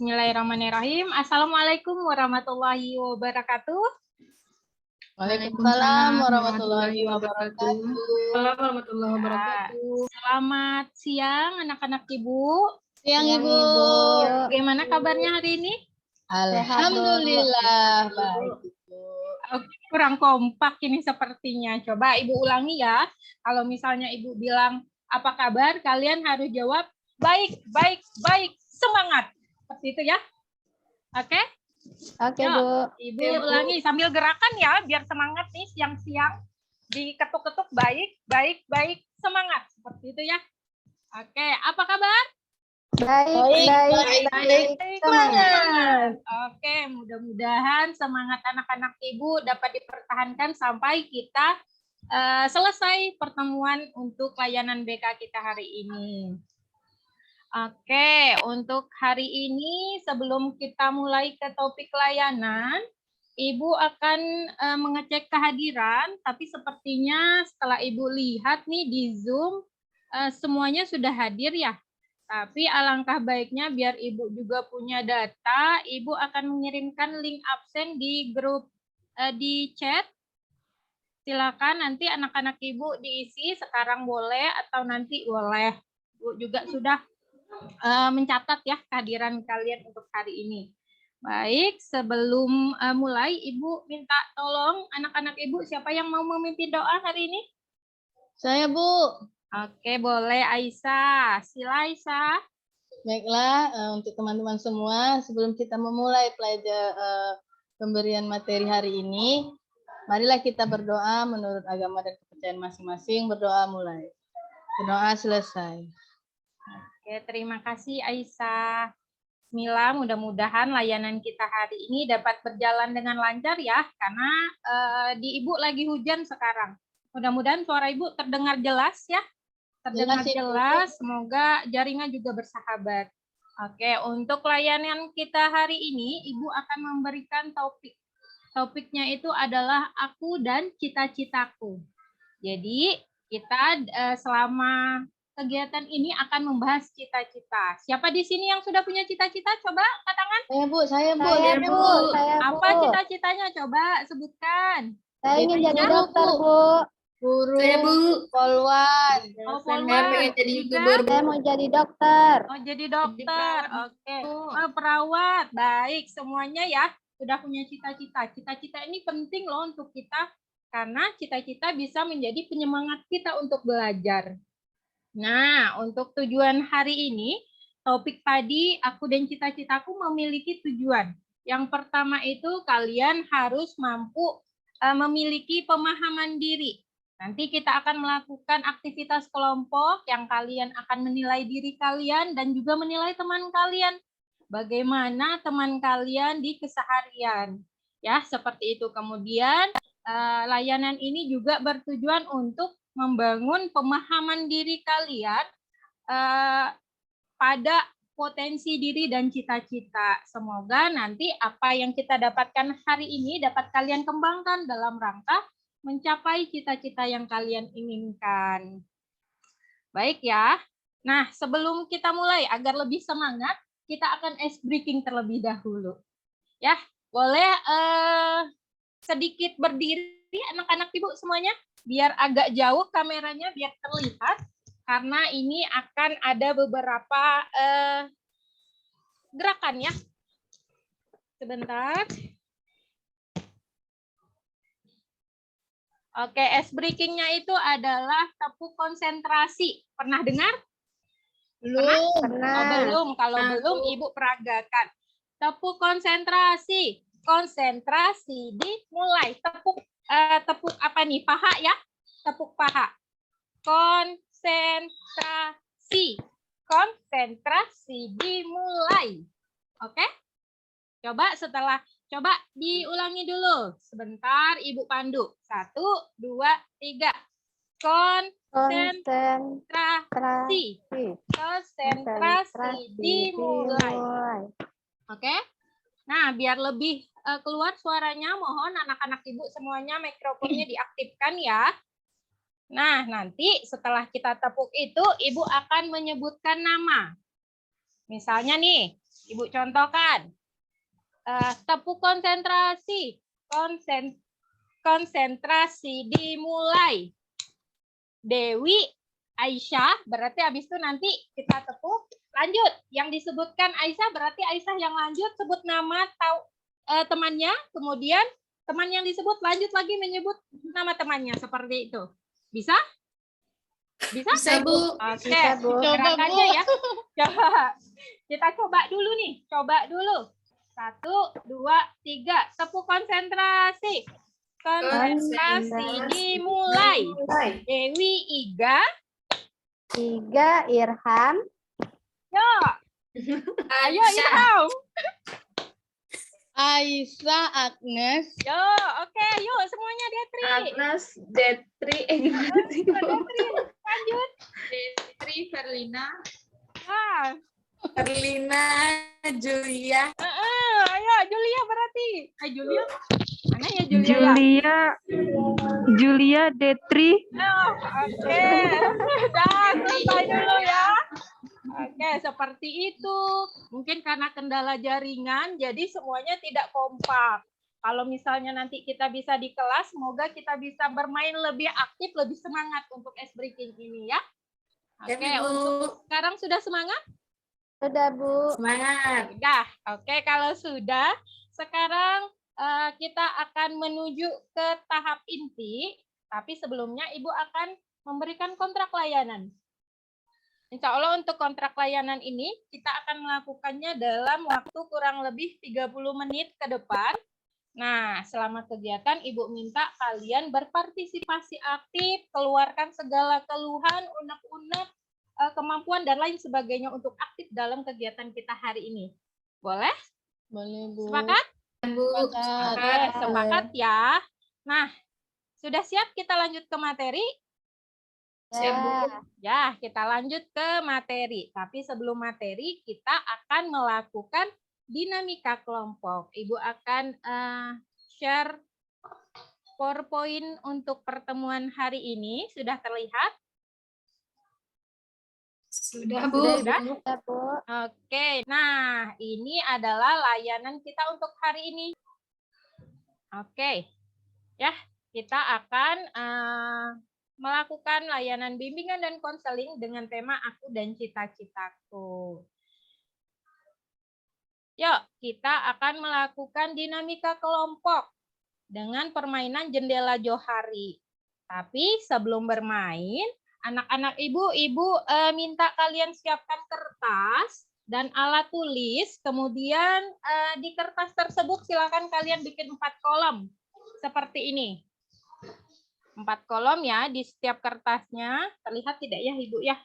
Bismillahirrahmanirrahim. Assalamualaikum warahmatullahi wabarakatuh. Waalaikumsalam warahmatullahi wabarakatuh. Warahmatullahi wabarakatuh. Selamat siang anak-anak Ibu. Siang Ibu. Bagaimana kabarnya hari ini? Alhamdulillah baik Ibu. Kurang kompak ini sepertinya. Coba Ibu ulangi ya. Kalau misalnya Ibu bilang apa kabar, kalian harus jawab baik, baik, baik, semangat. Seperti itu ya. Oke? Oke Bu. Ibu ulangi sambil gerakan ya, biar semangat nih siang-siang. Diketuk-ketuk baik, baik, baik, semangat. Seperti itu ya. Oke, apa kabar? Baik. Semangat. Oke, mudah-mudahan semangat anak-anak Ibu dapat dipertahankan sampai kita selesai pertemuan untuk layanan BK kita hari ini. Oke, untuk hari ini sebelum kita mulai ke topik layanan, Ibu akan mengecek kehadiran, tapi sepertinya setelah Ibu lihat nih di Zoom, semuanya sudah hadir ya. Tapi alangkah baiknya biar Ibu juga punya data, Ibu akan mengirimkan link absen di grup di chat. Silakan nanti anak-anak Ibu diisi sekarang boleh atau nanti boleh. Ibu juga sudah mencatat ya kehadiran kalian untuk hari ini. Baik, sebelum mulai Ibu minta tolong anak-anak Ibu siapa yang mau memimpin doa hari ini? Saya Bu. Oke, boleh Aisyah. Sila Aisyah. Baiklah, untuk teman-teman semua, sebelum kita memulai pemberian materi hari ini, marilah kita berdoa menurut agama dan kepercayaan masing-masing. Berdoa mulai. Berdoa selesai. Oke, terima kasih Aisyah. Bismillah, mudah-mudahan layanan kita hari ini dapat berjalan dengan lancar ya, karena di Ibu lagi hujan sekarang. Mudah-mudahan suara Ibu terdengar jelas ya. Terdengar jelas, semoga jaringan juga bersahabat. Oke, untuk layanan kita hari ini, Ibu akan memberikan topik. Topiknya itu adalah aku dan cita-citaku. Jadi, kita selama kegiatan ini akan membahas cita-cita. Siapa di sini yang sudah punya cita-cita? Coba angkat tangan. Saya Bu. Apa cita-citanya? Coba sebutkan. Saya ingin jadi dokter, Bu. Guru. Saya Bu. Polwan. Oh, Saya pengen jadi juga. YouTuber, Bu. Saya mau jadi dokter. Oh, jadi dokter. Oke. Oh, perawat. Baik, semuanya ya sudah punya cita-cita. Cita-cita ini penting loh untuk kita karena cita-cita bisa menjadi penyemangat kita untuk belajar. Nah, untuk tujuan hari ini, topik tadi aku dan cita-citaku memiliki tujuan. Yang pertama itu kalian harus mampu memiliki pemahaman diri. Nanti kita akan melakukan aktivitas kelompok yang kalian akan menilai diri kalian dan juga menilai teman kalian. Bagaimana teman kalian di keseharian. Ya, seperti itu. Kemudian layanan ini juga bertujuan untuk membangun pemahaman diri kalian pada potensi diri dan cita-cita. Semoga nanti apa yang kita dapatkan hari ini dapat kalian kembangkan dalam rangka mencapai cita-cita yang kalian inginkan. Baik ya. Nah, sebelum kita mulai agar lebih semangat, kita akan ice breaking terlebih dahulu. Ya, boleh sedikit berdiri anak-anak Ibu semuanya biar agak jauh kameranya biar terlihat karena ini akan ada beberapa gerakan ya. Sebentar. Oke, ice breaking-nya itu adalah tepuk konsentrasi. Pernah dengar? Belum. Pernah? Oh, belum. Kalau belum, Ibu peragakan. Tepuk konsentrasi. Konsentrasi. Dimulai. Tepuk apa nih? Paha ya? Tepuk paha. Konsentrasi. Konsentrasi. Dimulai. Oke? Coba diulangi dulu. Sebentar, Ibu pandu. 1, 2, 3. Konsentrasi. Konsentrasi. Dimulai. Oke? Nah, biar lebih keluar suaranya, mohon anak-anak Ibu semuanya mikrofonnya diaktifkan ya. Nah, nanti setelah kita tepuk itu, Ibu akan menyebutkan nama. Misalnya nih, Ibu contohkan. Tepuk konsentrasi. Konsentrasi dimulai. Dewi, Aisyah, berarti habis itu nanti kita tepuk. Lanjut, yang disebutkan Aisyah berarti Aisyah yang lanjut, sebut nama temannya, kemudian teman yang disebut lanjut lagi menyebut nama temannya, seperti itu. Bisa? Bisa? Bisa, Bu. Oke, Bisa, Bu. gerakannya ya. Coba. Kita coba dulu nih, coba dulu. 1, 2, 3, tepuk konsentrasi. Konsentrasi dimulai. Dewi, Iga. Iga, Irham. Yo. Ayo Ilham. Aisyah, Agnes. Yo, oke, yuk semuanya Detri. Agnes, Detri, gimana sih, Bu? Detri, lanjut. Detri, Verlina, Ah, Verlina, Julia, ayo Julia berarti. Julia. Mana ya Julia? Ya? Julia Detri. Oh, oke. Dah, selesai dulu ya. Oke, seperti itu. Mungkin karena kendala jaringan, jadi semuanya tidak kompak. Kalau misalnya nanti kita bisa di kelas, semoga kita bisa bermain lebih aktif, lebih semangat untuk ice breaking ini ya. Ya, Oke, Bu. untuk sekarang sudah semangat? Sudah, Bu. Semangat. Sudah. Oke, kalau sudah, sekarang kita akan menuju ke tahap inti, tapi sebelumnya Ibu akan memberikan kontrak layanan. Insya Allah untuk kontrak layanan ini kita akan melakukannya dalam waktu kurang lebih 30 menit ke depan. Nah, selama kegiatan Ibu minta kalian berpartisipasi aktif, keluarkan segala keluhan, unek-unek, kemampuan dan lain sebagainya untuk aktif dalam kegiatan kita hari ini. Boleh? Boleh, Bu. Sepakat? Bu. Oke, sepakat ya. Nah, sudah siap kita lanjut ke materi? Siap, Bu. Ya, kita lanjut ke materi. Tapi sebelum materi, kita akan melakukan dinamika kelompok. Ibu akan share PowerPoint untuk pertemuan hari ini. Sudah terlihat? Sudah, Bu. Sudah? Sudah, Bu. Oke, nah ini adalah layanan kita untuk hari ini. Oke, ya kita akan melakukan layanan bimbingan dan konseling dengan tema aku dan cita-citaku. Yuk, kita akan melakukan dinamika kelompok dengan permainan jendela johari. Tapi sebelum bermain, anak-anak ibu minta kalian siapkan kertas dan alat tulis. Kemudian di kertas tersebut silakan kalian bikin 4 kolom seperti ini. 4 kolom ya di setiap kertasnya. Terlihat tidak ya Ibu ya?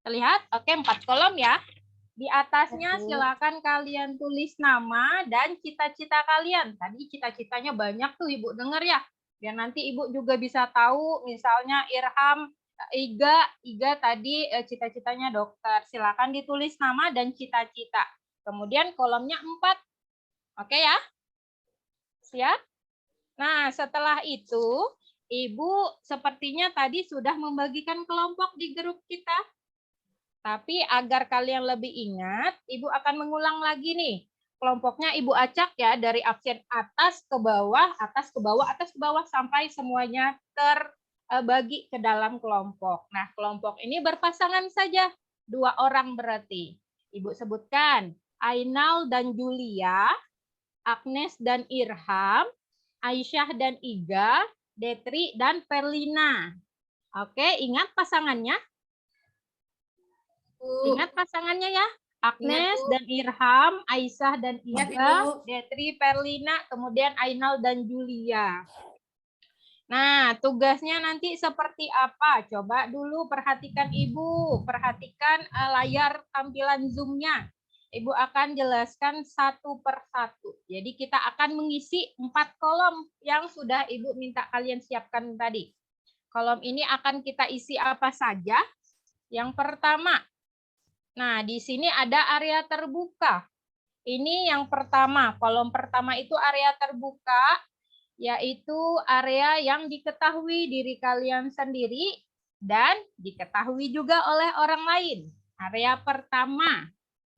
Terlihat? Oke, 4 kolom ya. Di atasnya silakan kalian tulis nama dan cita-cita kalian. Tadi cita-citanya banyak tuh Ibu dengar ya. Biar nanti Ibu juga bisa tahu, misalnya Irham, Iga tadi cita-citanya dokter. Silakan ditulis nama dan cita-cita. Kemudian kolomnya 4. Oke ya? Siap? Nah, setelah itu Ibu sepertinya tadi sudah membagikan kelompok di grup kita. Tapi agar kalian lebih ingat, Ibu akan mengulang lagi nih. Kelompoknya Ibu acak ya dari absen atas ke bawah, atas ke bawah, atas ke bawah sampai semuanya terbagi ke dalam kelompok. Nah, kelompok ini berpasangan saja, 2 orang berarti. Ibu sebutkan Ainal dan Julia, Agnes dan Irham, Aisyah dan Iga, Detri dan Perlina. Oke, ingat pasangannya? Ingat pasangannya ya? Agnes dan Irham, Aisyah dan Iga, Detri, Perlina, kemudian Ainal dan Julia. Nah, tugasnya nanti seperti apa? Coba dulu perhatikan Ibu, perhatikan layar tampilan Zoom-nya. Ibu akan jelaskan satu per satu. Jadi kita akan mengisi 4 kolom yang sudah Ibu minta kalian siapkan tadi. Kolom ini akan kita isi apa saja? Yang pertama, nah, di sini ada area terbuka. Ini yang pertama, kolom pertama itu area terbuka, yaitu area yang diketahui diri kalian sendiri dan diketahui juga oleh orang lain. Area pertama.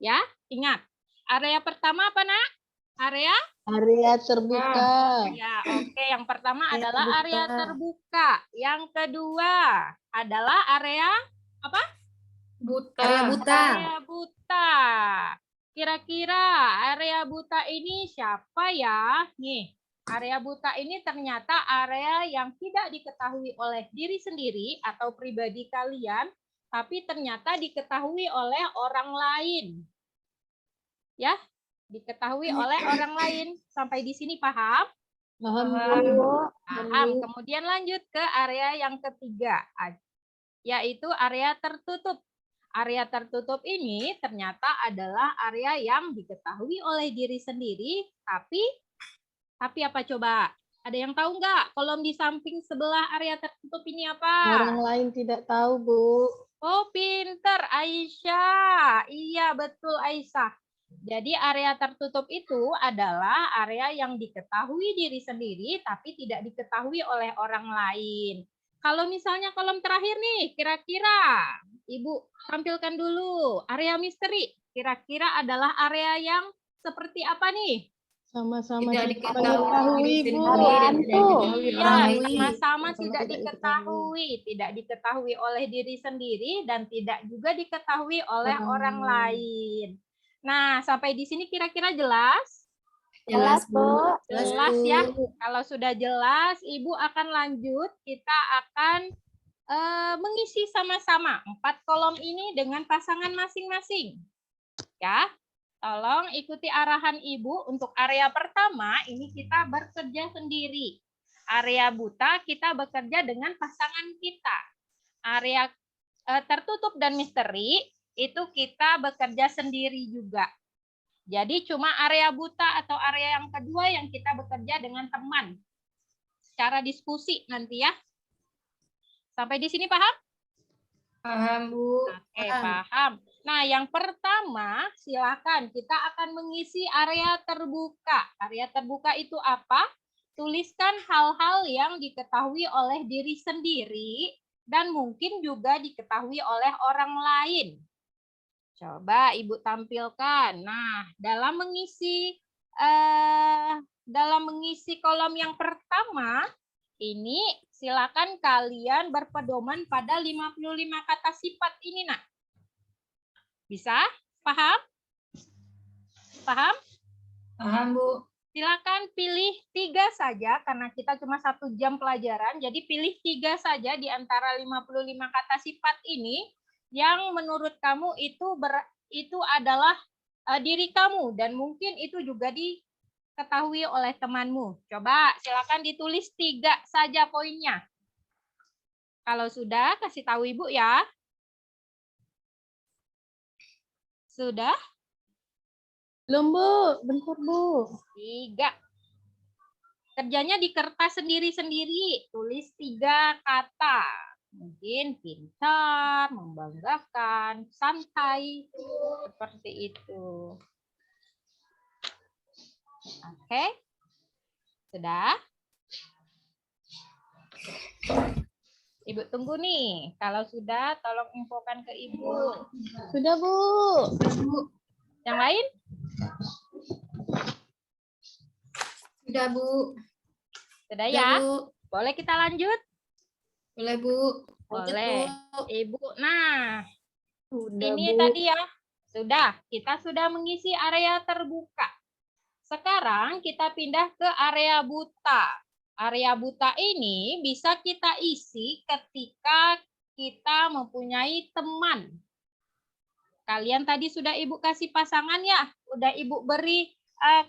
Ya, ingat. Area pertama apa, Nak? Area? Area terbuka. Ya, oke. Yang pertama Area adalah terbuka. area terbuka. Yang kedua adalah area apa? Buta. Area buta. Area buta. Kira-kira area buta ini siapa ya? Nih, area buta ini ternyata area yang tidak diketahui oleh diri sendiri atau pribadi kalian, tapi ternyata diketahui oleh orang lain. Ya, diketahui oleh orang lain. Sampai di sini paham? Paham, Bu. Paham. Kemudian lanjut ke area yang ketiga, yaitu area tertutup. Area tertutup ini ternyata adalah area yang diketahui oleh diri sendiri, tapi apa coba? Ada yang tahu nggak? Kolom di samping sebelah area tertutup ini apa? Orang lain tidak tahu, Bu. Oh, pinter Aisyah. Iya, betul Aisyah. Jadi area tertutup itu adalah area yang diketahui diri sendiri, tapi tidak diketahui oleh orang lain. Kalau misalnya kolom terakhir nih, kira-kira Ibu tampilkan dulu area misteri. Kira-kira adalah area yang seperti apa nih? Sama-sama Tidak tidak diketahui, mengetahui, Bu. Iya, sama-sama tidak diketahui oleh diri sendiri dan tidak juga diketahui oleh orang lain. Nah, sampai di sini kira-kira jelas? Jelas, Bu. Jelas ya. Kalau sudah jelas, Ibu akan lanjut. Kita akan mengisi sama-sama 4 kolom ini dengan pasangan masing-masing. Ya, tolong ikuti arahan Ibu. Untuk area pertama, ini kita bekerja sendiri. Area buta, kita bekerja dengan pasangan kita. Area tertutup dan misteri, itu kita bekerja sendiri juga. Jadi cuma area buta atau area yang kedua yang kita bekerja dengan teman. Secara diskusi nanti ya. Sampai di sini paham? Paham, Bu. Oke, paham. Nah, yang pertama, silakan kita akan mengisi area terbuka. Area terbuka itu apa? Tuliskan hal-hal yang diketahui oleh diri sendiri dan mungkin juga diketahui oleh orang lain. Coba Ibu tampilkan. Nah, dalam mengisi kolom yang pertama, ini silakan kalian berpedoman pada 55 kata sifat ini, Nak. Bisa? Paham? Paham? Paham, Bu. Silakan pilih 3 saja, karena kita cuma 1 jam pelajaran, jadi pilih 3 saja di antara 55 kata sifat ini, yang menurut kamu itu adalah diri kamu, dan mungkin itu juga diketahui oleh temanmu. Coba silakan ditulis 3 saja poinnya. Kalau sudah, kasih tahu Ibu ya. Sudah? Belum, Bu. Bentar, Bu. 3. Kerjanya di kertas sendiri-sendiri. Tulis 3 kata. Mungkin pintar, membanggakan, santai. Seperti itu. Oke. Sudah? Ibu tunggu nih. Kalau sudah, tolong infokan ke Ibu. Sudah, Bu. Yang lain? Sudah, Bu. Sudah Sudah, ya? Bu. Boleh kita lanjut? Boleh, Bu. Lanjut, Boleh. Bu. Ibu, nah Sudah, ini Bu. tadi ya. Sudah, kita sudah mengisi area terbuka. Sekarang kita pindah ke area buta. Area buta ini bisa kita isi ketika kita mempunyai teman. Kalian tadi sudah Ibu kasih pasangan ya? Udah Ibu beri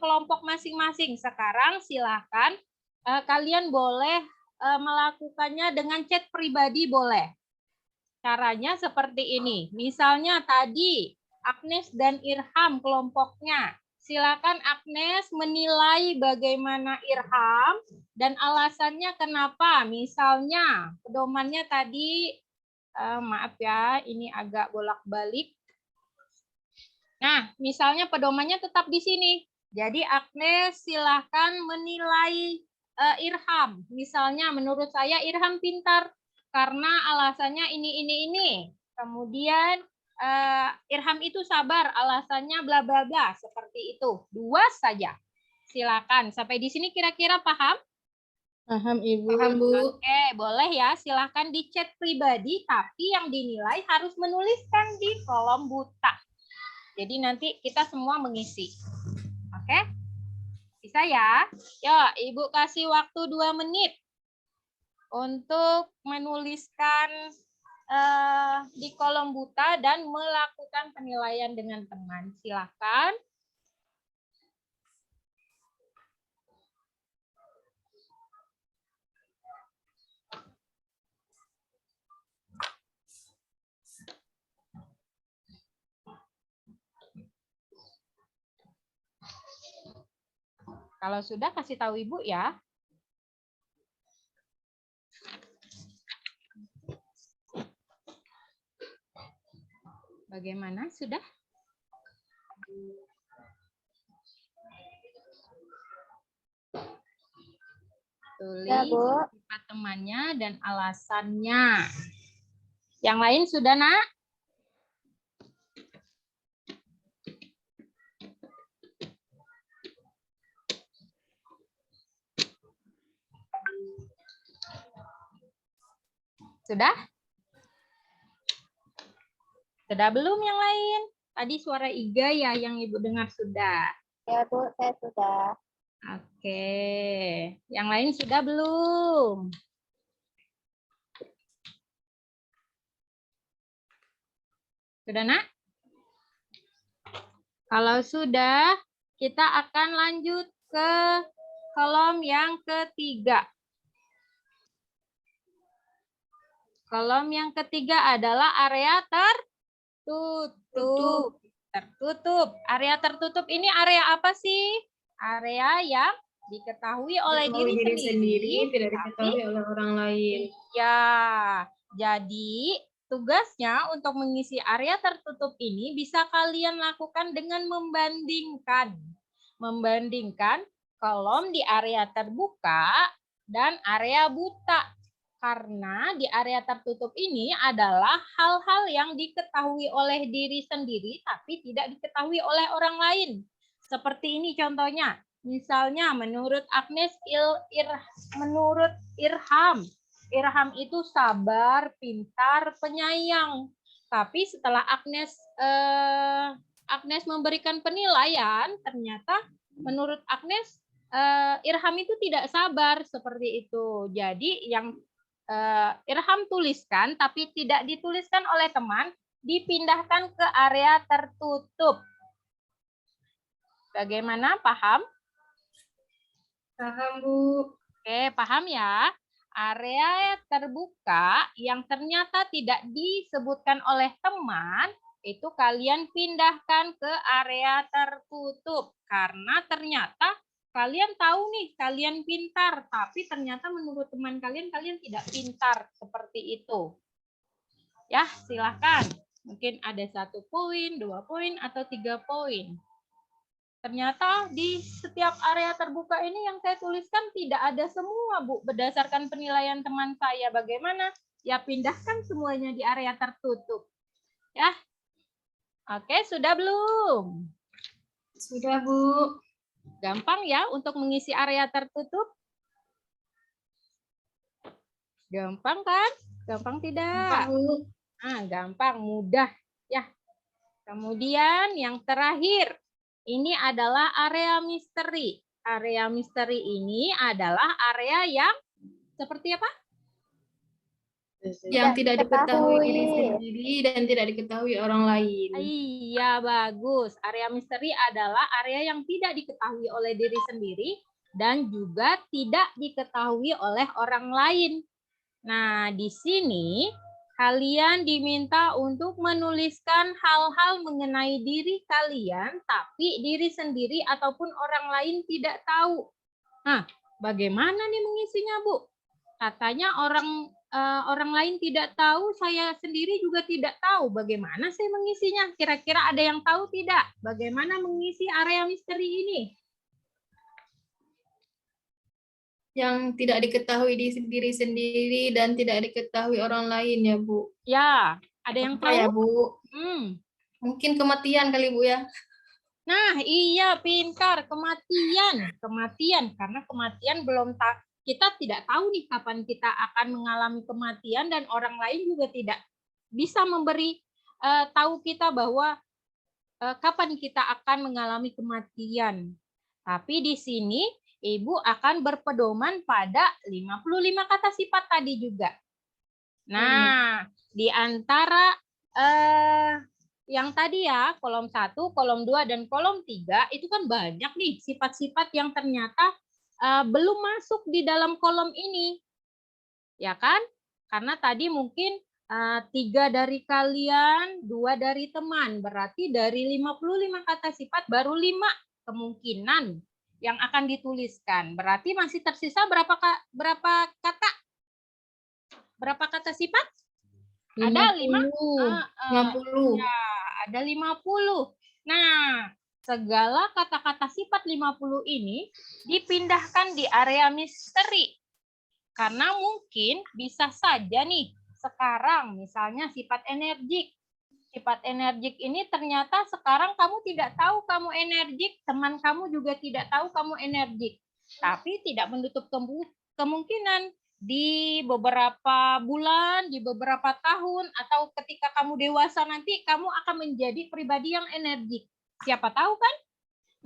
kelompok masing-masing. Sekarang silakan kalian boleh melakukannya dengan chat pribadi boleh. Caranya seperti ini. Misalnya tadi Agnes dan Irham kelompoknya. Silakan Agnes menilai bagaimana Irham dan alasannya kenapa. Misalnya pedomannya tadi, maaf ya, ini agak bolak-balik. Nah, misalnya pedomannya tetap di sini. Jadi Agnes silakan menilai Irham. Misalnya menurut saya Irham pintar karena alasannya ini. Kemudian Irham itu sabar, alasannya bla bla bla, seperti itu. 2 saja. Silakan. Sampai di sini kira-kira paham? Paham, Ibu. Paham, Bu. Oke, boleh ya. Silakan di chat pribadi, tapi yang dinilai harus menuliskan di kolom buta. Jadi nanti kita semua mengisi. Oke? Bisa ya? Yuk, Ibu kasih waktu 2 menit untuk menuliskan di kolom buta dan melakukan penilaian dengan teman. Silakan. Kalau sudah kasih tahu Ibu ya. Bagaimana? Sudah? Tulis Ya, Bu. sifat temannya dan alasannya. Yang lain sudah, Nak? Sudah? Sudah belum yang lain? Tadi suara Iga ya yang Ibu dengar sudah. Ya, Bu, saya sudah. Oke. Yang lain sudah belum? Sudah, Nak? Kalau sudah, kita akan lanjut ke kolom yang ketiga. Kolom yang ketiga adalah area tertutup. Tertutup. Area tertutup ini area apa sih? Area yang diketahui oleh Mengetahui diri sendiri, tidak tapi diketahui oleh orang lain. ya, jadi tugasnya untuk mengisi area tertutup ini bisa kalian lakukan dengan membandingkan. Membandingkan kolom di area terbuka dan area buta. Karena di area tertutup ini adalah hal-hal yang diketahui oleh diri sendiri tapi tidak diketahui oleh orang lain. Seperti ini contohnya. Misalnya menurut Agnes, menurut Irham. Irham itu sabar, pintar, penyayang. Tapi setelah Agnes memberikan penilaian, ternyata menurut Agnes Irham itu tidak sabar seperti itu. Jadi yang Irham tuliskan tapi tidak dituliskan oleh teman, dipindahkan ke area tertutup. Bagaimana? Paham? Paham, Bu. Oke, paham ya? Area terbuka yang ternyata tidak disebutkan oleh teman, itu kalian pindahkan ke area tertutup. Karena ternyata kalian tahu nih, kalian pintar, tapi ternyata menurut teman kalian, kalian tidak pintar seperti itu. Ya, silakan. Mungkin ada 1 poin, 2 poin, atau 3 poin. Ternyata di setiap area terbuka ini yang saya tuliskan tidak ada semua, Bu. Berdasarkan penilaian teman saya, bagaimana? Ya, pindahkan semuanya di area tertutup. Ya. Oke, sudah belum? Sudah, Bu. Gampang ya untuk mengisi area tertutup? Gampang kan? Gampang tidak? Gampang, Bu. Gampang, mudah. Ya. Kemudian yang terakhir, ini adalah area misteri. Area misteri ini adalah area yang seperti apa? Yang tidak diketahui diri sendiri dan tidak diketahui orang lain. Iya, bagus. Area misteri adalah area yang tidak diketahui oleh diri sendiri dan juga tidak diketahui oleh orang lain. Nah, di sini kalian diminta untuk menuliskan hal-hal mengenai diri kalian, tapi diri sendiri ataupun orang lain tidak tahu. Nah, bagaimana nih mengisinya, Bu? Katanya orang lain tidak tahu, saya sendiri juga tidak tahu. Bagaimana saya mengisinya? Kira-kira ada yang tahu tidak? Bagaimana mengisi area misteri ini? Yang tidak diketahui diri sendiri dan tidak diketahui orang lain ya, Bu. Ya, Ada yang Apa ya, tahu? Bu? Mungkin kematian kali, Bu ya. Nah, iya pintar, kematian. Kematian karena kematian belum kita tidak tahu nih kapan kita akan mengalami kematian dan orang lain juga tidak bisa memberi tahu kita bahwa kapan kita akan mengalami kematian. Tapi di sini Ibu akan berpedoman pada 55 kata sifat tadi juga. Nah, di antara yang tadi ya, kolom 1, kolom 2, dan kolom 3, itu kan banyak nih sifat-sifat yang ternyata belum masuk di dalam kolom ini. Ya kan? Karena tadi mungkin 3 dari kalian, 2 dari teman. Berarti dari 55 kata sifat, baru 5 kemungkinan yang akan dituliskan. Berarti masih tersisa berapa kata? Berapa kata sifat? 50. Ada 5? 50. Ya, ada 50. Nah, segala kata-kata sifat 50 ini dipindahkan di area misteri. Karena mungkin bisa saja nih, sekarang misalnya sifat energik. Sifat energik ini ternyata sekarang kamu tidak tahu kamu energik, teman kamu juga tidak tahu kamu energik. Tapi tidak menutup kemungkinan di beberapa bulan, di beberapa tahun, atau ketika kamu dewasa nanti, kamu akan menjadi pribadi yang energik. Siapa tahu kan?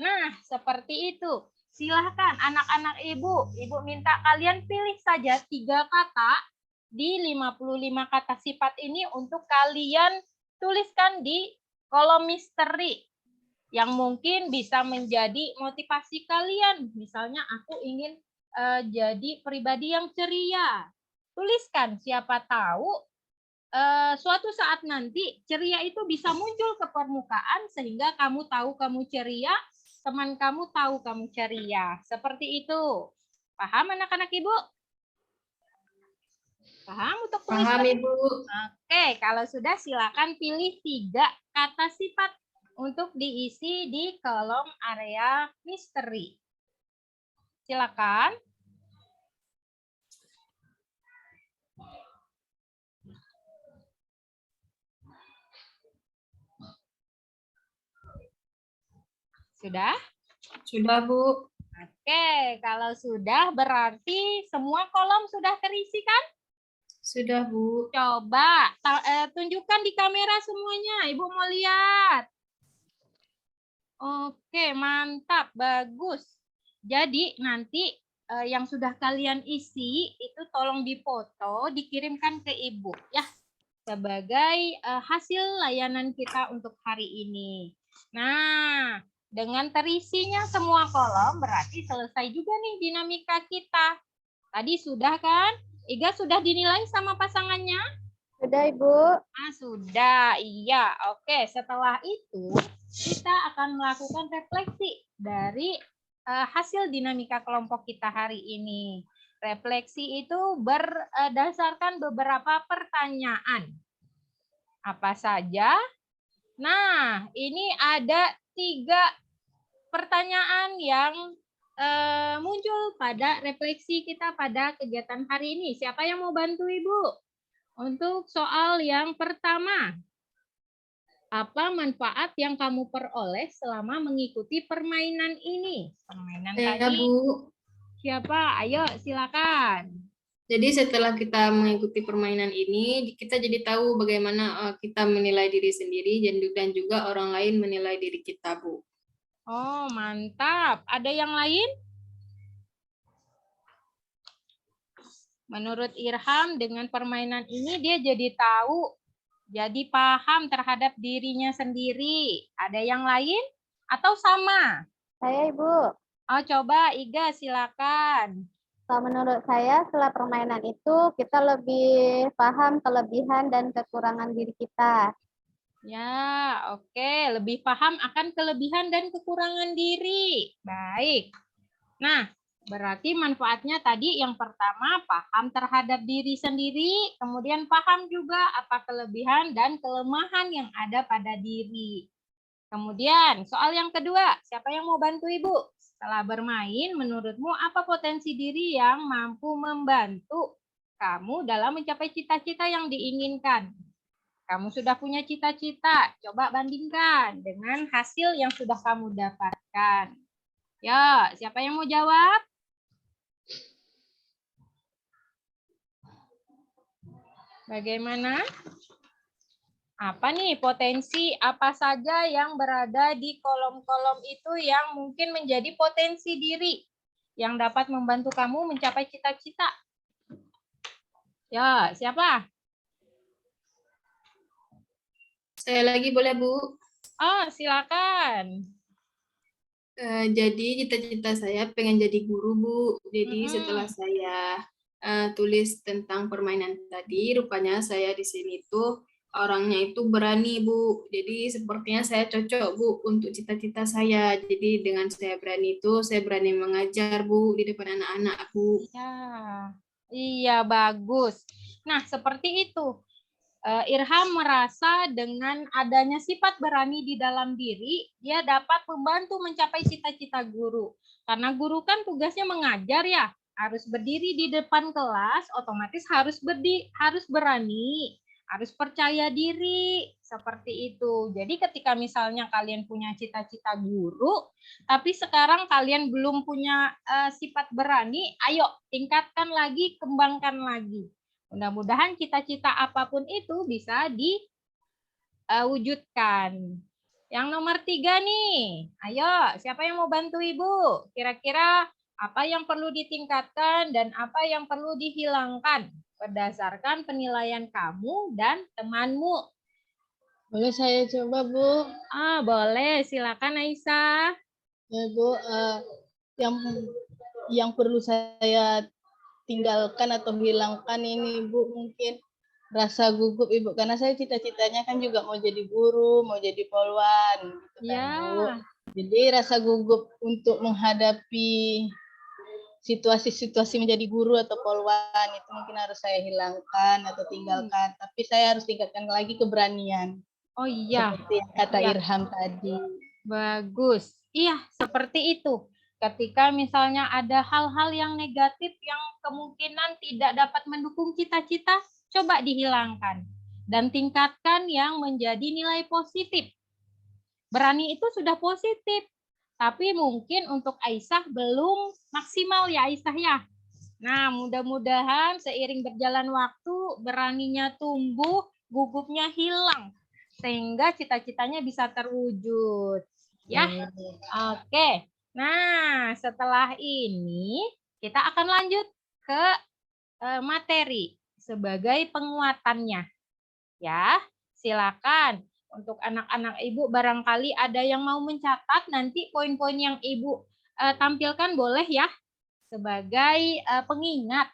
Nah, seperti itu. Silahkan anak-anak Ibu minta kalian pilih saja 3 kata di 55 kata sifat ini untuk kalian tuliskan di kolom misteri yang mungkin bisa menjadi motivasi kalian. Misalnya aku ingin jadi pribadi yang ceria. Tuliskan, siapa tahu suatu saat nanti ceria itu bisa muncul ke permukaan sehingga kamu tahu kamu ceria, teman kamu tahu kamu ceria. Seperti itu. Paham anak-anak Ibu? Paham untuk tulis? Paham, Ibu. Oke, kalau sudah silakan pilih 3 kata sifat untuk diisi di kolom area misteri. Silakan. Sudah? Sudah, Bu. Oke, kalau sudah berarti semua kolom sudah terisi kan? Sudah, Bu. Coba tunjukkan di kamera semuanya. Ibu mau lihat. Oke, mantap, bagus. Jadi nanti yang sudah kalian isi itu tolong dipoto, dikirimkan ke Ibu ya sebagai hasil layanan kita untuk hari ini. Nah, dengan terisinya semua kolom berarti selesai juga nih dinamika kita. Tadi sudah kan? Iga sudah dinilai sama pasangannya? Sudah, Ibu. Sudah, iya. Oke, setelah itu kita akan melakukan refleksi dari hasil dinamika kelompok kita hari ini. Refleksi itu berdasarkan beberapa pertanyaan. Apa saja? Nah, ini ada 3 pertanyaan yang muncul pada refleksi kita pada kegiatan hari ini. Siapa yang mau bantu Ibu? Untuk soal yang pertama, apa manfaat yang kamu peroleh selama mengikuti permainan ini? Permainan tadi. Bu. Siapa? Ayo, silakan. Jadi setelah kita mengikuti permainan ini, kita jadi tahu bagaimana kita menilai diri sendiri dan juga orang lain menilai diri kita, Bu. Oh, mantap. Ada yang lain? Menurut Irham, dengan permainan ini dia jadi tahu, jadi paham terhadap dirinya sendiri. Ada yang lain? Atau sama? Saya, Ibu. Oh, coba Iga, silakan. Kalau menurut saya, setelah permainan itu, kita lebih paham kelebihan dan kekurangan diri kita. Ya, oke. Lebih paham akan kelebihan dan kekurangan diri. Baik. Nah, berarti manfaatnya tadi yang pertama paham terhadap diri sendiri, kemudian paham juga apa kelebihan dan kelemahan yang ada pada diri. Kemudian soal yang kedua, siapa yang mau bantu Ibu? Setelah bermain, menurutmu apa potensi diri yang mampu membantu kamu dalam mencapai cita-cita yang diinginkan? Kamu sudah punya cita-cita. Coba bandingkan dengan hasil yang sudah kamu dapatkan. Ya, siapa yang mau jawab? Bagaimana? Apa nih potensi apa saja yang berada di kolom-kolom itu yang mungkin menjadi potensi diri yang dapat membantu kamu mencapai cita-cita? Ya, siapa? Saya lagi boleh, Bu? Oh, silakan. Jadi cita-cita saya pengen jadi guru, Bu. Jadi Mm-mm. setelah saya tulis tentang permainan tadi, rupanya saya di sini tuh orangnya itu berani, Bu. Jadi sepertinya saya cocok, Bu, untuk cita-cita saya. Jadi dengan saya berani itu, saya berani mengajar, Bu, di depan anak-anak, Bu. Ya, iya bagus. Nah, seperti itu. Irham merasa dengan adanya sifat berani di dalam diri, dia dapat membantu mencapai cita-cita guru. Karena guru kan tugasnya mengajar ya, harus berdiri di depan kelas, otomatis harus berani, harus percaya diri, seperti itu. Jadi ketika misalnya kalian punya cita-cita guru, tapi sekarang kalian belum punya sifat berani, ayo tingkatkan lagi, kembangkan lagi. Mudah-mudahan cita-cita apapun itu bisa diwujudkan. Yang nomor 3 nih, ayo siapa yang mau bantu Ibu? Kira-kira apa yang perlu ditingkatkan dan apa yang perlu dihilangkan berdasarkan penilaian kamu dan temanmu. Boleh saya coba, Bu? Boleh, silakan Aisyah. Ya, Bu, yang perlu saya tinggalkan atau hilangkan ini, Bu, mungkin rasa gugup Ibu, karena saya cita-citanya kan juga mau jadi guru, mau jadi polwan, gitu kan, Ya. Bu. Jadi rasa gugup untuk menghadapi situasi-situasi menjadi guru atau polwan itu mungkin harus saya hilangkan atau tinggalkan, tapi saya harus tingkatkan lagi keberanian. Oh iya. Seperti yang kata Iya. Irham tadi. Bagus. Iya, seperti itu. Ketika misalnya ada hal-hal yang negatif yang kemungkinan tidak dapat mendukung cita-cita, coba dihilangkan. Dan tingkatkan yang menjadi nilai positif. Berani itu sudah positif. Tapi mungkin untuk Aisyah belum maksimal ya Aisyah ya. Nah, mudah-mudahan seiring berjalan waktu, beraninya tumbuh, gugupnya hilang. Sehingga cita-citanya bisa terwujud. Ya, oke. Nah, setelah ini kita akan lanjut ke materi sebagai penguatannya. Ya, silakan. Untuk anak-anak Ibu barangkali ada yang mau mencatat nanti poin-poin yang Ibu tampilkan boleh ya sebagai pengingat.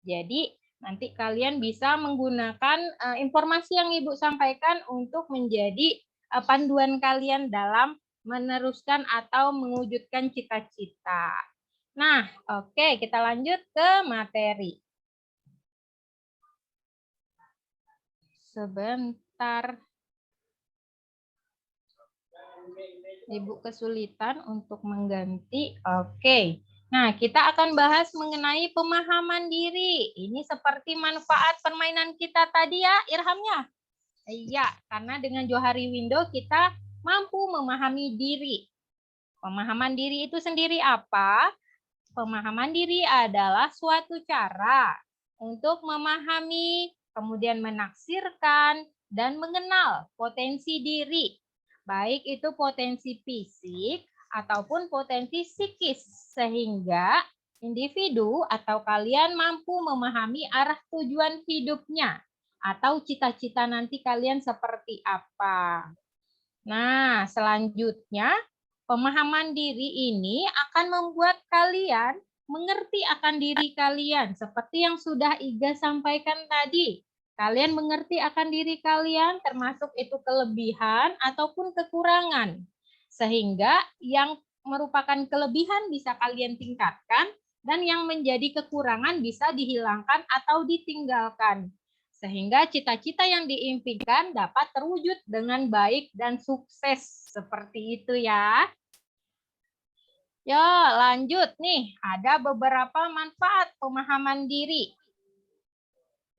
Jadi nanti kalian bisa menggunakan informasi yang Ibu sampaikan untuk menjadi panduan kalian dalam meneruskan atau mewujudkan cita-cita. Nah, oke, kita lanjut ke materi. Sebentar. Ibu kesulitan untuk mengganti. Oke. Nah, kita akan bahas mengenai pemahaman diri. Ini seperti manfaat permainan kita tadi ya, Irhamnya. Iya, karena dengan Johari Window kita mampu memahami diri. Pemahaman diri itu sendiri apa? Pemahaman diri adalah suatu cara untuk memahami, kemudian menaksirkan, dan mengenal potensi diri. Baik itu potensi fisik ataupun potensi psikis, sehingga individu atau kalian mampu memahami arah tujuan hidupnya atau cita-cita nanti kalian seperti apa. Nah, selanjutnya pemahaman diri ini akan membuat kalian mengerti akan diri kalian seperti yang sudah Iga sampaikan tadi. Kalian mengerti akan diri kalian termasuk itu kelebihan ataupun kekurangan. Sehingga yang merupakan kelebihan bisa kalian tingkatkan dan yang menjadi kekurangan bisa dihilangkan atau ditinggalkan. Sehingga cita-cita yang diimpikan dapat terwujud dengan baik dan sukses. Seperti itu ya. Ya, lanjut nih. Ada beberapa manfaat pemahaman diri.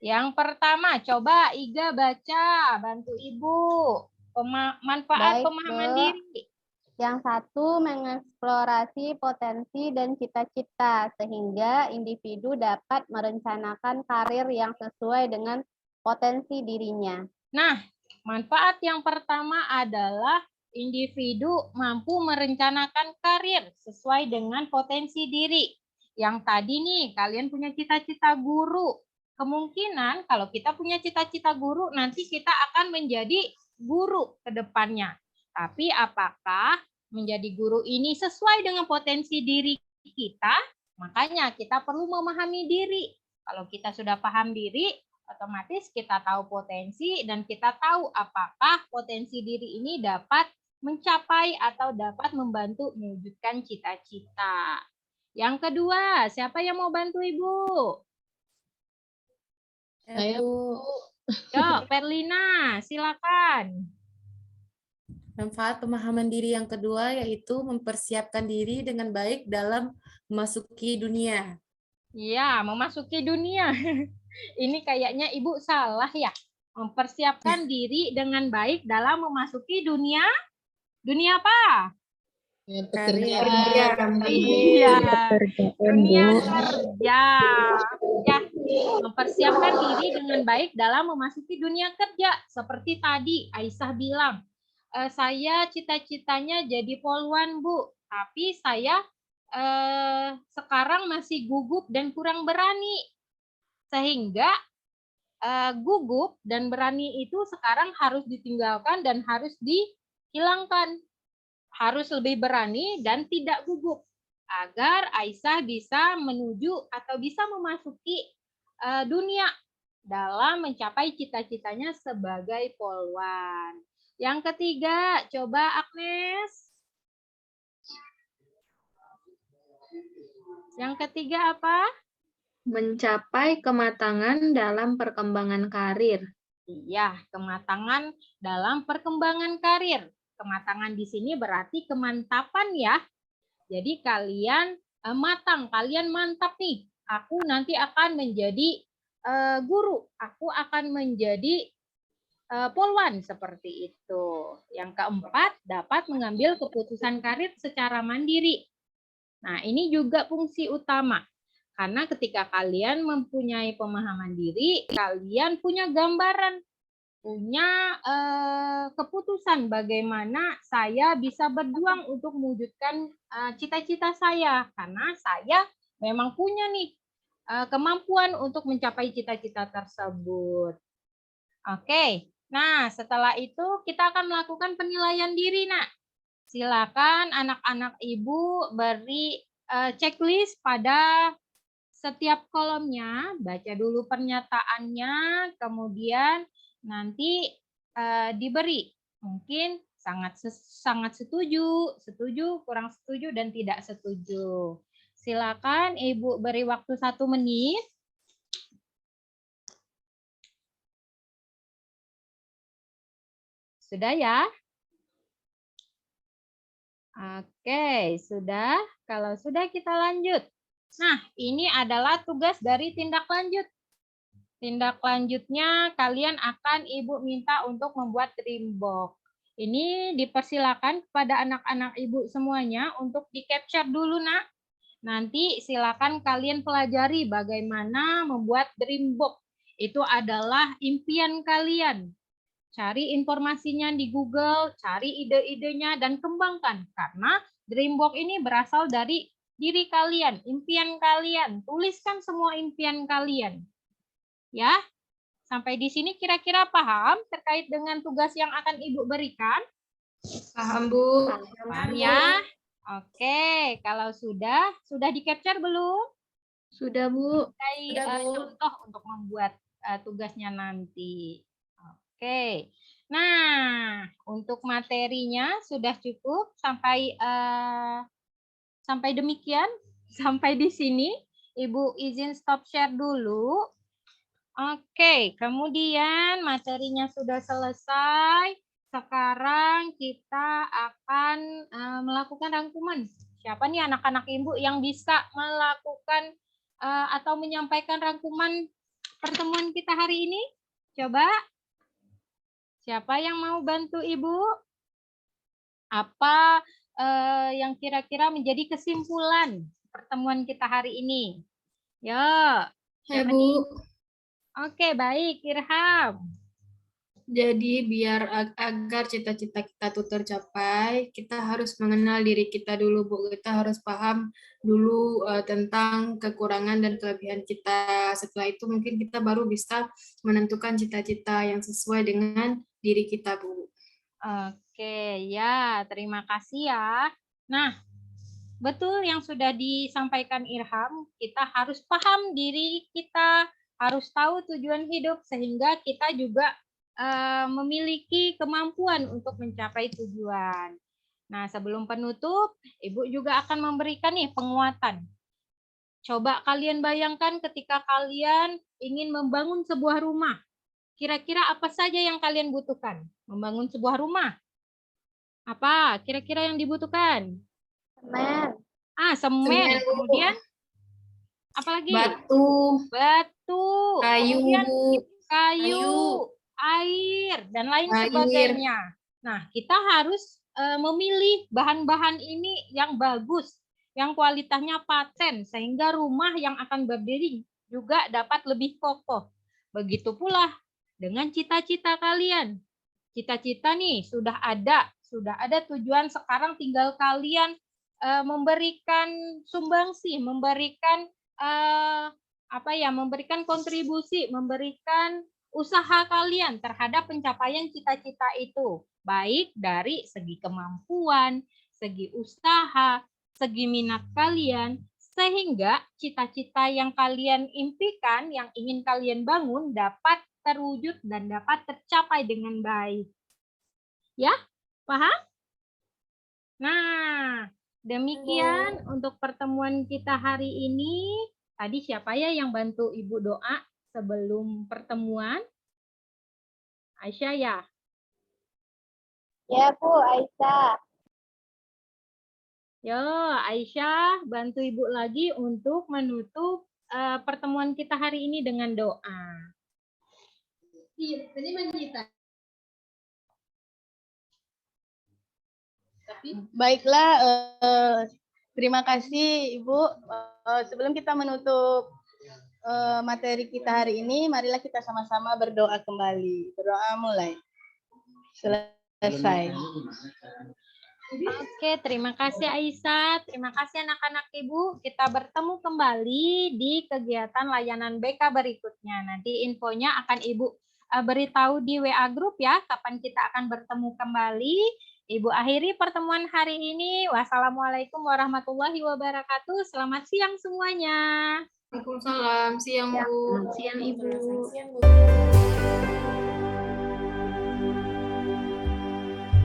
Yang pertama, coba Iga baca, bantu Ibu. Manfaat Baik, pemahaman Bu. diri. Yang satu, mengeksplorasi potensi dan cita-cita sehingga individu dapat merencanakan karir yang sesuai dengan potensi dirinya. Nah, manfaat yang pertama adalah individu mampu merencanakan karir sesuai dengan potensi diri. Yang tadi nih, kalian punya cita-cita guru. Kemungkinan kalau kita punya cita-cita guru, nanti kita akan menjadi guru ke depannya. Tapi apakah menjadi guru ini sesuai dengan potensi diri kita? Makanya kita perlu memahami diri. Kalau kita sudah paham diri, otomatis kita tahu potensi dan kita tahu apakah potensi diri ini dapat mencapai atau dapat membantu mewujudkan cita-cita. Yang kedua, siapa yang mau bantu Ibu? Saya Bu. Yuk, Perlina, silakan. Manfaat pemahaman diri yang kedua yaitu mempersiapkan diri dengan baik dalam memasuki dunia. Ya, memasuki dunia. Ini kayaknya Ibu salah ya. Mempersiapkan diri dengan baik dalam memasuki dunia. Dunia apa? Pekerjaan. Iya, dunia kerja. Ya, mempersiapkan diri dengan baik dalam memasuki dunia kerja. Seperti tadi Aisyah bilang, saya cita-citanya jadi poluan, Bu. Tapi saya sekarang masih gugup dan kurang berani. Sehingga gugup dan berani itu sekarang harus ditinggalkan dan harus dihilangkan. Harus lebih berani dan tidak gugup agar Aisyah bisa menuju atau bisa memasuki dunia dalam mencapai cita-citanya sebagai poluan. Yang ketiga, coba Agnes. Yang ketiga apa? Mencapai kematangan dalam perkembangan karir. Iya, kematangan dalam perkembangan karir. Kematangan di sini berarti kemantapan ya. Jadi kalian matang, kalian mantap nih. Aku nanti akan menjadi guru, aku akan menjadi poluan seperti itu. Yang keempat, dapat mengambil keputusan karir secara mandiri. Nah, ini juga fungsi utama. Karena ketika kalian mempunyai pemahaman diri, kalian punya gambaran, punya keputusan bagaimana saya bisa berjuang untuk mewujudkan cita-cita saya. Karena saya memang punya nih kemampuan untuk mencapai cita-cita tersebut. Oke, nah setelah itu kita akan melakukan penilaian diri, Nak. Silakan anak-anak Ibu beri checklist pada setiap kolomnya, baca dulu pernyataannya, kemudian nanti diberi mungkin sangat setuju, setuju, kurang setuju, dan tidak setuju. Silakan Ibu beri waktu 1 menit. Sudah ya? Oke, sudah. Kalau sudah kita lanjut. Nah, ini adalah tugas dari tindak lanjut. Tindak lanjutnya kalian akan Ibu minta untuk membuat dream box. Ini dipersilakan kepada anak-anak Ibu semuanya untuk di-capture dulu, Nak. Nanti silakan kalian pelajari bagaimana membuat dream box. Itu adalah impian kalian. Cari informasinya di Google, cari ide-idenya dan kembangkan. Karena dream box ini berasal dari diri kalian, impian kalian. Tuliskan semua impian kalian. Ya, sampai di sini kira-kira paham terkait dengan tugas yang akan Ibu berikan? Paham, Bu? Paham ya? Oke, kalau sudah di-capture belum? Sudah, Bu. Saya contoh untuk membuat tugasnya nanti. Oke. Nah, untuk materinya sudah cukup sampai demikian, sampai di sini. Ibu izin stop share dulu. Oke, kemudian materinya sudah selesai. Sekarang kita akan melakukan rangkuman. Siapa nih anak-anak Ibu yang bisa melakukan atau menyampaikan rangkuman pertemuan kita hari ini? Coba. Siapa yang mau bantu Ibu? Apa yang kira-kira menjadi kesimpulan pertemuan kita hari ini? Yo. Ya, Siapa Bu. nih? Oke, baik, Irham. Jadi biar agar cita-cita kita tuh tercapai, kita harus mengenal diri kita dulu, Bu. Kita harus paham dulu tentang kekurangan dan kelebihan kita. Setelah itu mungkin kita baru bisa menentukan cita-cita yang sesuai dengan diri kita, Bu. Oke, ya, terima kasih ya. Nah, betul yang sudah disampaikan Irham, kita harus paham diri kita, harus tahu tujuan hidup sehingga kita juga memiliki kemampuan untuk mencapai tujuan. Nah, sebelum penutup, Ibu juga akan memberikan nih penguatan. Coba kalian bayangkan ketika kalian ingin membangun sebuah rumah. Kira-kira apa saja yang kalian butuhkan? Membangun sebuah rumah. Apa kira-kira yang dibutuhkan? Semen. Semen. Semen, Bu. Kemudian apa lagi? Batu, Batu. kayu, Kemudian Bu. kayu, air, dan lain Air. sebagainya. Nah, kita harus memilih bahan-bahan ini yang bagus, yang kualitasnya paten, sehingga rumah yang akan berdiri juga dapat lebih kokoh. Begitu pula dengan cita-cita kalian. Cita-cita nih sudah ada tujuan, sekarang tinggal kalian memberikan sumbangsi, memberikan memberikan kontribusi, memberikan usaha kalian terhadap pencapaian cita-cita itu, baik dari segi kemampuan, segi usaha, segi minat kalian, sehingga cita-cita yang kalian impikan, yang ingin kalian bangun dapat terwujud dan dapat tercapai dengan baik. Ya, paham? Nah, demikian untuk pertemuan kita hari ini. Tadi siapa ya yang bantu Ibu doa sebelum pertemuan? Aisyah ya? Ya, Bu, Aisyah. Yo, Aisyah, bantu Ibu lagi untuk menutup pertemuan kita hari ini dengan doa. Iya, tadi Manjita. Baiklah, terima kasih Ibu. Sebelum kita menutup materi kita hari ini, marilah kita sama-sama berdoa kembali. Berdoa mulai. Selesai. Oke, terima kasih Aisyah. Terima kasih anak-anak Ibu. Kita bertemu kembali di kegiatan layanan BK berikutnya. Nanti infonya akan Ibu beritahu di WA Group ya, kapan kita akan bertemu kembali. Ibu akhiri pertemuan hari ini. Wassalamualaikum warahmatullahi wabarakatuh. Selamat siang semuanya. Waalaikumsalam. Siang, Bu. Siang, Ibu. Siang, Bu.